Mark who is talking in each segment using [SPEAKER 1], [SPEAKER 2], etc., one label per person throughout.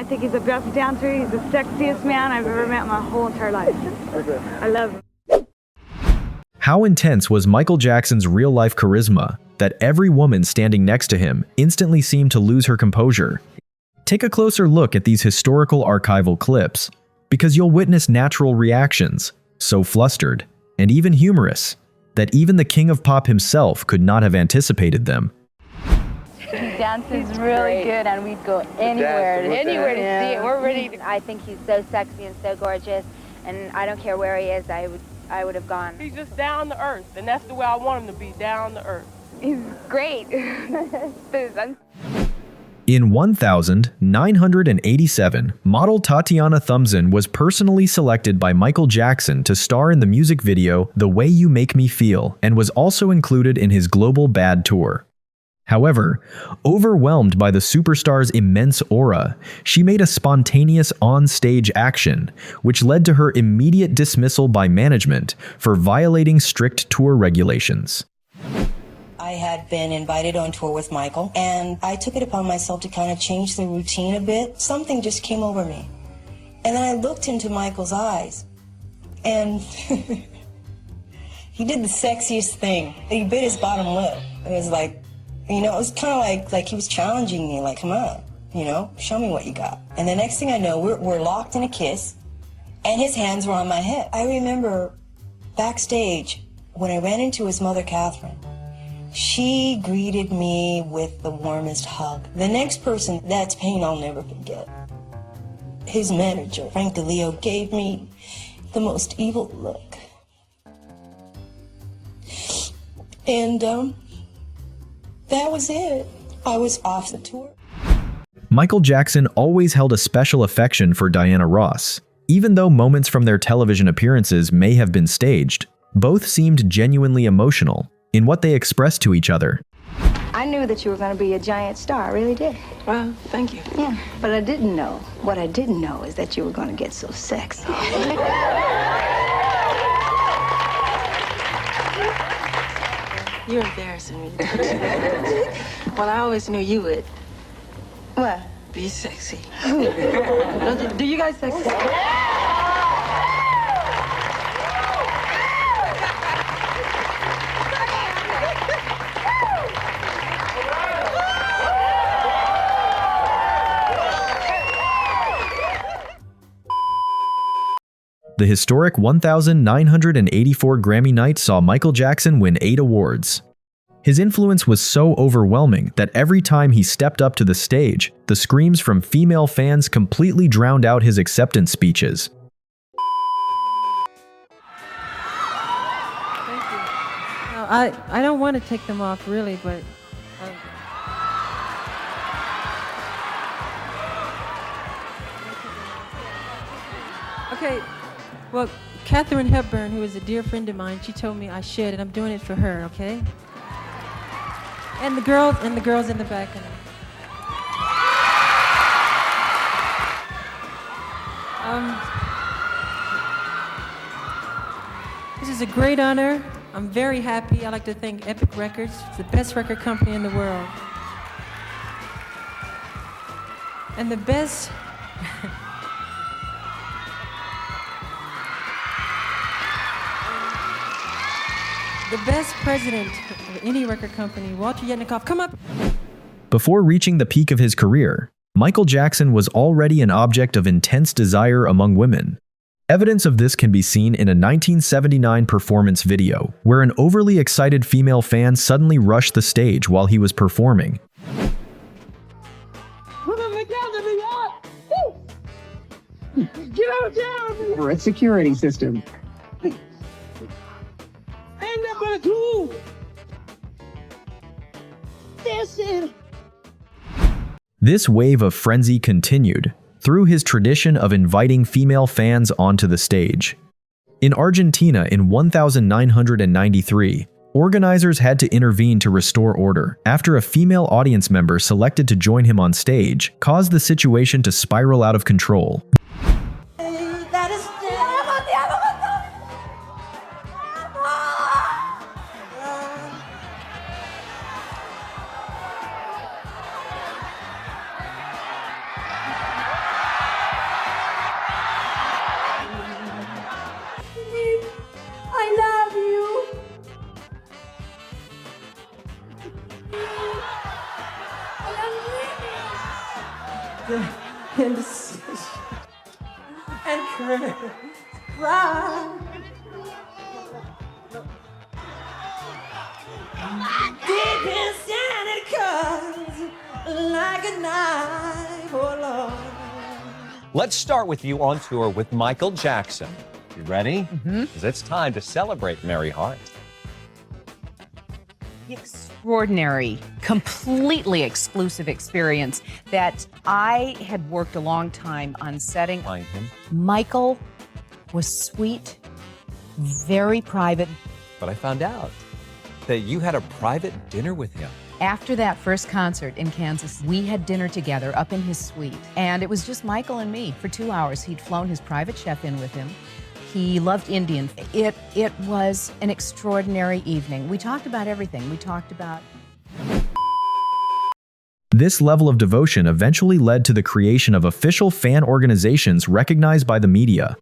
[SPEAKER 1] think he's the best dancer. He's the sexiest man I've ever met in my whole entire life. I love him.
[SPEAKER 2] How intense was Michael Jackson's real-life charisma that every woman standing next to him instantly seemed to lose her composure? Take a closer look at these historical archival clips, because you'll witness natural reactions, so flustered, and even humorous, that even the king of pop himself could not have anticipated them.
[SPEAKER 3] He dances really good, and we'd go anywhere to see it. We're ready to...
[SPEAKER 4] I think he's so sexy and so gorgeous, and I don't care where he is, I would have gone.
[SPEAKER 3] He's just down to earth, and that's the way I want him to be, down to earth.
[SPEAKER 4] He's great.
[SPEAKER 2] In 1987, model Tatiana Thson was personally selected by Michael Jackson to star in the music video The Way You Make Me Feel and was also included in his global Bad tour. However, overwhelmed by the superstar's immense aura, she made a spontaneous on-stage action, which led to her immediate dismissal by management for violating strict tour regulations.
[SPEAKER 5] I had been invited on tour with Michael, and I took it upon myself to kind of change the routine a bit. Something just came over me. And then I looked into Michael's eyes, and he did the sexiest thing. He bit his bottom lip. It was like, you know, it was kind of like he was challenging me, like, come on, you know, show me what you got. And the next thing I know, we're locked in a kiss, and his hands were on my head. I remember backstage, when I ran into his mother, Catherine, she greeted me with the warmest hug. The next person, that's pain I'll never forget. His manager, Frank DeLeo, gave me the most evil look. And, that was it. I was off the tour.
[SPEAKER 2] Michael Jackson always held a special affection for Diana Ross. Even though moments from their television appearances may have been staged, both seemed genuinely emotional in what they expressed to each other.
[SPEAKER 6] I knew that you were going to be a giant star, I really did.
[SPEAKER 5] Well, thank you.
[SPEAKER 6] Yeah, but what I didn't know is that you were going to get so sexy.
[SPEAKER 5] You're embarrassing me. Well, I always knew you would.
[SPEAKER 6] What?
[SPEAKER 5] Be sexy.
[SPEAKER 6] Do you guys sexy?
[SPEAKER 2] The historic 1,984 Grammy night saw Michael Jackson win 8 awards. His influence was so overwhelming that every time he stepped up to the stage, the screams from female fans completely drowned out his acceptance speeches.
[SPEAKER 7] Thank you. No, I don't want to take them off, really, but... Okay, well, Katharine Hepburn, who is a dear friend of mine, she told me I should, and I'm doing it for her, okay? And the girls in the back. This is a great honor. I'm very happy. I'd like to thank Epic Records. It's the best record company in the world. And the best... the best president of any record company, Walter Yetnikoff. Come up!
[SPEAKER 2] Before reaching the peak of his career, Michael Jackson was already an object of intense desire among women. Evidence of this can be seen in a 1979 performance video, where an overly excited female fan suddenly rushed the stage while he was performing.
[SPEAKER 3] Get out down!
[SPEAKER 8] Or a security system.
[SPEAKER 3] Ain't that but a tool! That's it!
[SPEAKER 2] This wave of frenzy continued through his tradition of inviting female fans onto the stage. In Argentina in 1993, organizers had to intervene to restore order after a female audience member selected to join him on stage caused the situation to spiral out of control.
[SPEAKER 7] the indecision and cry. Deep inside it cuts like a knife, oh Lord.
[SPEAKER 8] Let's start with you on tour with Michael Jackson. You ready? Mm-hmm. Because it's time to celebrate Mary Hart.
[SPEAKER 9] Extraordinary, completely exclusive experience that I had worked a long time on setting.
[SPEAKER 8] Find him.
[SPEAKER 9] Michael was sweet, very private.
[SPEAKER 8] But I found out that you had a private dinner with him.
[SPEAKER 9] After that first concert in Kansas, we had dinner together up in his suite. And it was just Michael and me for 2 hours. He'd flown his private chef in with him. He loved Indian. It was an extraordinary evening. We talked about everything. We talked about...
[SPEAKER 2] This level of devotion eventually led to the creation of official fan organizations recognized by the media.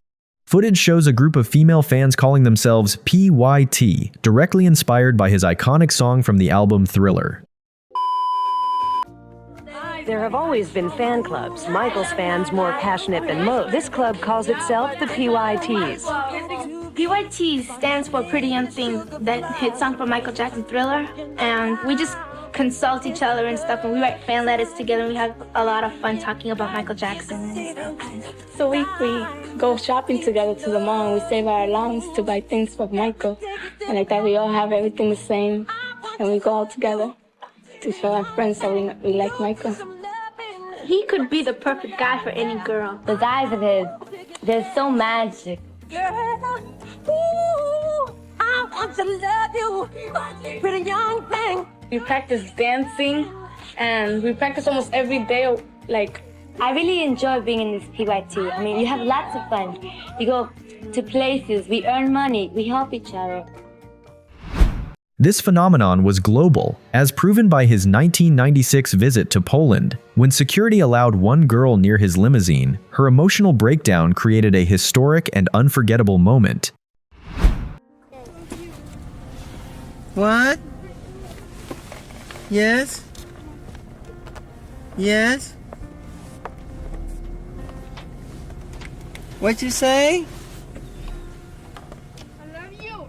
[SPEAKER 2] Footage shows a group of female fans calling themselves PYT, directly inspired by his iconic song from the album Thriller.
[SPEAKER 10] There have always been fan clubs, Michael's fans more passionate than most. This club calls itself the PYTs.
[SPEAKER 11] PYT stands for Pretty Young Thing, that hit song from Michael Jackson, Thriller, and we just consult each other and stuff, and we write fan letters together, and we have a lot of fun talking about Michael Jackson and stuff. So we go shopping together to the mall, and we save our allowance to buy things for Michael, and like that we all have everything the same, and we go all together to show our friends that we like Michael. He could be the perfect guy for any girl.
[SPEAKER 4] The eyes of his, they're so magic.
[SPEAKER 10] Girl, ooh, I want to love you, pretty young thing.
[SPEAKER 11] We practice dancing, and we practice almost every day. Like,
[SPEAKER 4] I really enjoy being in this PYT. I mean, you have lots of fun. You go to places, we earn money, we help each other.
[SPEAKER 2] This phenomenon was global, as proven by his 1996 visit to Poland. When security allowed one girl near his limousine, her emotional breakdown created a historic and unforgettable moment.
[SPEAKER 7] What? Yes? Yes? What'd you say?
[SPEAKER 11] I love you.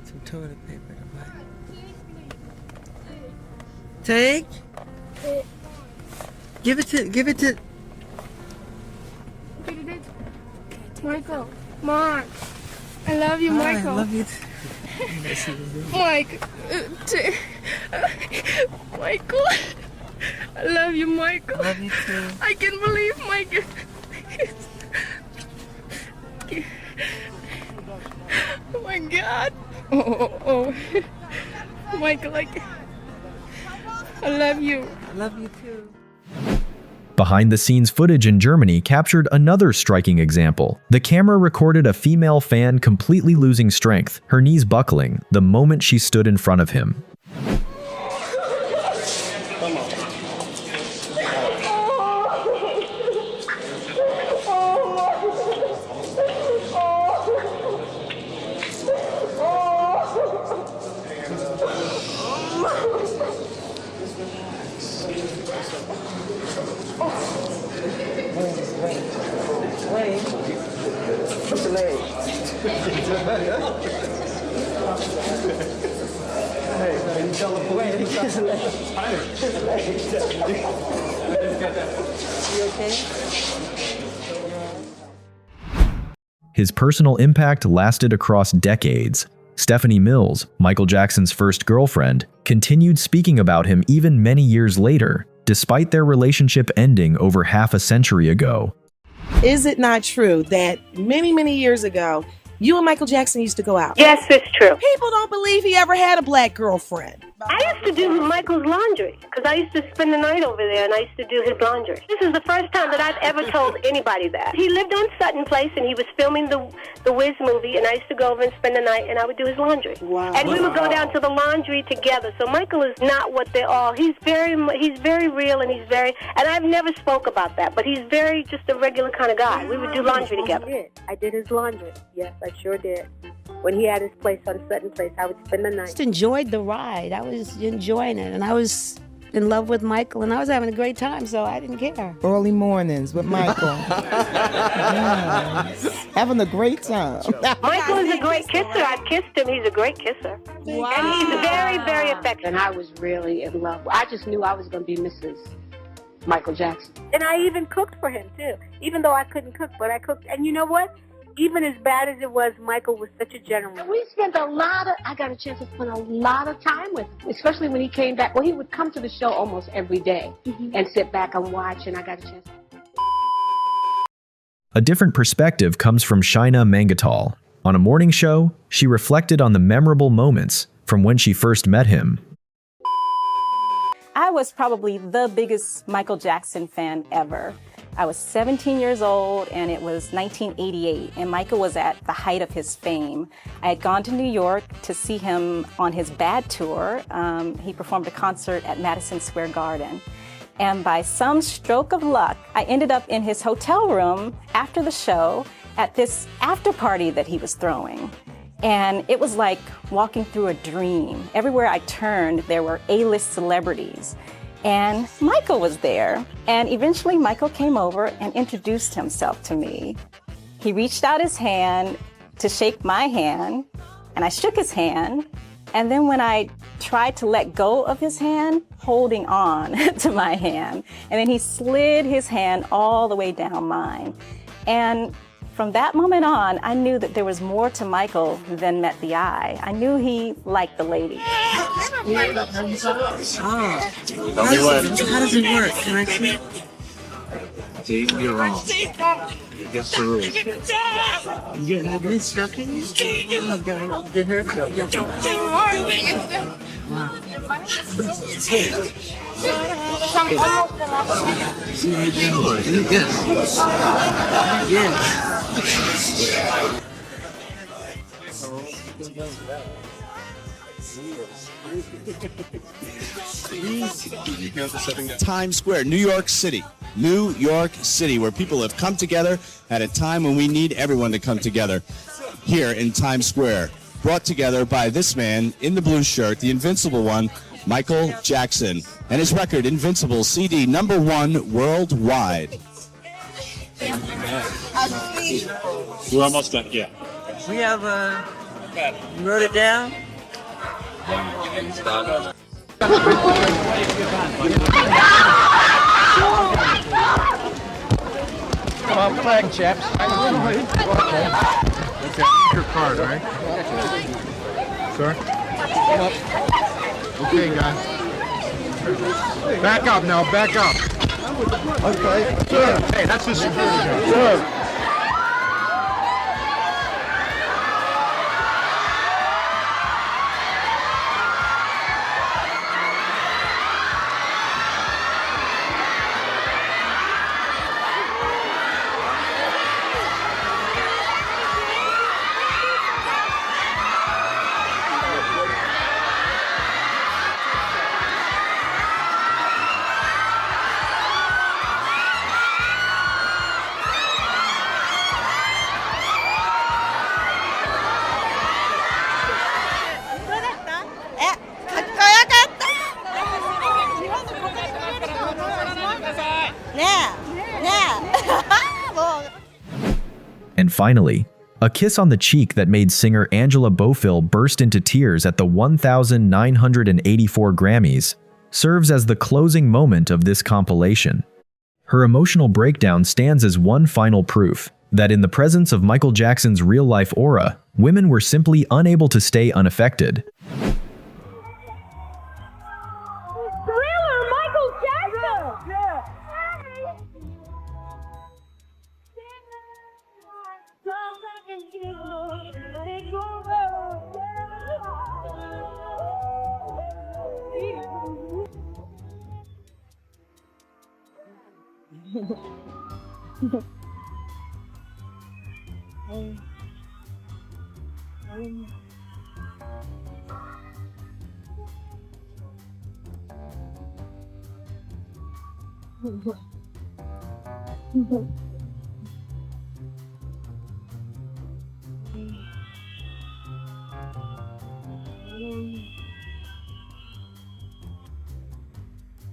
[SPEAKER 7] Some toilet paper. Take. Give it to.
[SPEAKER 11] Michael, Mark, I love you, Michael.
[SPEAKER 7] I love you too.
[SPEAKER 11] Mike, Michael, I love you, Michael.
[SPEAKER 7] Love you too.
[SPEAKER 11] I can't believe Michael. Oh my God. Oh. Michael, I love you.
[SPEAKER 7] I love you too.
[SPEAKER 2] Behind-the-scenes footage in Germany captured another striking example. The camera recorded a female fan completely losing strength, her knees buckling, the moment she stood in front of him. His personal impact lasted across decades. Stephanie Mills, Michael Jackson's first girlfriend, continued speaking about him even many years later, despite their relationship ending over half a century ago.
[SPEAKER 12] Is it not true that many years ago, you and Michael Jackson used to go out?
[SPEAKER 10] Yes, it's true.
[SPEAKER 12] People don't believe he ever had a black girlfriend.
[SPEAKER 10] I used to do Michael's laundry because I used to spend the night over there and I used to do his laundry. This is the first time that I've ever told anybody that. He lived on Sutton Place and he was filming the Wiz movie, and I used to go over and spend the night and I would do his laundry.
[SPEAKER 12] Wow.
[SPEAKER 10] And we would go down to the laundry together. So Michael is not what they're all. He's very real, and and I've never spoke about that, but he's very just a regular kind of guy. We would do laundry together.
[SPEAKER 13] I did his laundry. Yes, I sure did. When he had his place on Sutton Place, I would spend the night.
[SPEAKER 14] I just enjoyed the ride. I was enjoying it, and I was in love with Michael, and I was having a great time, so I didn't care.
[SPEAKER 15] Early mornings with Michael. Yes. Having a great time.
[SPEAKER 10] Michael is a great kisser. I've kissed him. He's a great kisser.
[SPEAKER 14] Wow.
[SPEAKER 10] And he's very, very affectionate.
[SPEAKER 13] And I was really in love. I just knew I was going to be Mrs. Michael Jackson.
[SPEAKER 16] And I even cooked for him, too. Even though I couldn't cook, but I cooked. And you know what? Even as bad as it was, Michael was such a gentleman.
[SPEAKER 13] We spent I got a chance to spend a lot of time with him, especially when he came back. Well, he would come to the show almost every day and sit back and watch, and I got a chance.
[SPEAKER 2] A different perspective comes from Shaina Mangatal. On a morning show, she reflected on the memorable moments from when she first met him.
[SPEAKER 17] I was probably the biggest Michael Jackson fan ever. I was 17 years old, and it was 1988, and Michael was at the height of his fame. I had gone to New York to see him on his Bad tour. He performed a concert at Madison Square Garden. And by some stroke of luck, I ended up in his hotel room after the show at this after party that he was throwing. And it was like walking through a dream. Everywhere I turned, there were A-list celebrities. And Michael was there. And eventually Michael came over and introduced himself to me. He reached out his hand to shake my hand, and I shook his hand. And then when I tried to let go of his hand, holding on to my hand, and then he slid his hand all the way down mine. And from that moment on, I knew that there was more to Michael than met the eye. I knew he liked the ladies.
[SPEAKER 18] How does it work? Can I see? See, you're wrong. Guess the rules. You getting the instructions? Get her? Wow. See how you doing? Yes. Yes.
[SPEAKER 19] Times Square, New York City. New York City, where people have come together at a time when we need everyone to come together. Here in Times Square, brought together by this man in the blue shirt, the invincible one, Michael Jackson, and his record, Invincible, CD #1 worldwide.
[SPEAKER 18] We're almost done, yeah.
[SPEAKER 20] We have you wrote it down?
[SPEAKER 18] Come on, flag, chaps. Okay, your card, all right? Sir? Come up. Okay, guys. Back up now, back up. Okay. Sir. Hey, that's the security guard. Sir.
[SPEAKER 2] And finally, a kiss on the cheek that made singer Angela Bofill burst into tears at the 1,984 Grammys serves as the closing moment of this compilation. Her emotional breakdown stands as one final proof that in the presence of Michael Jackson's real-life aura, women were simply unable to stay unaffected.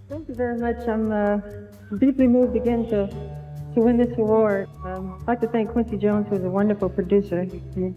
[SPEAKER 21] Thank you very much. I'm deeply moved again to win this award. I'd like to thank Quincy Jones, who's a wonderful producer. He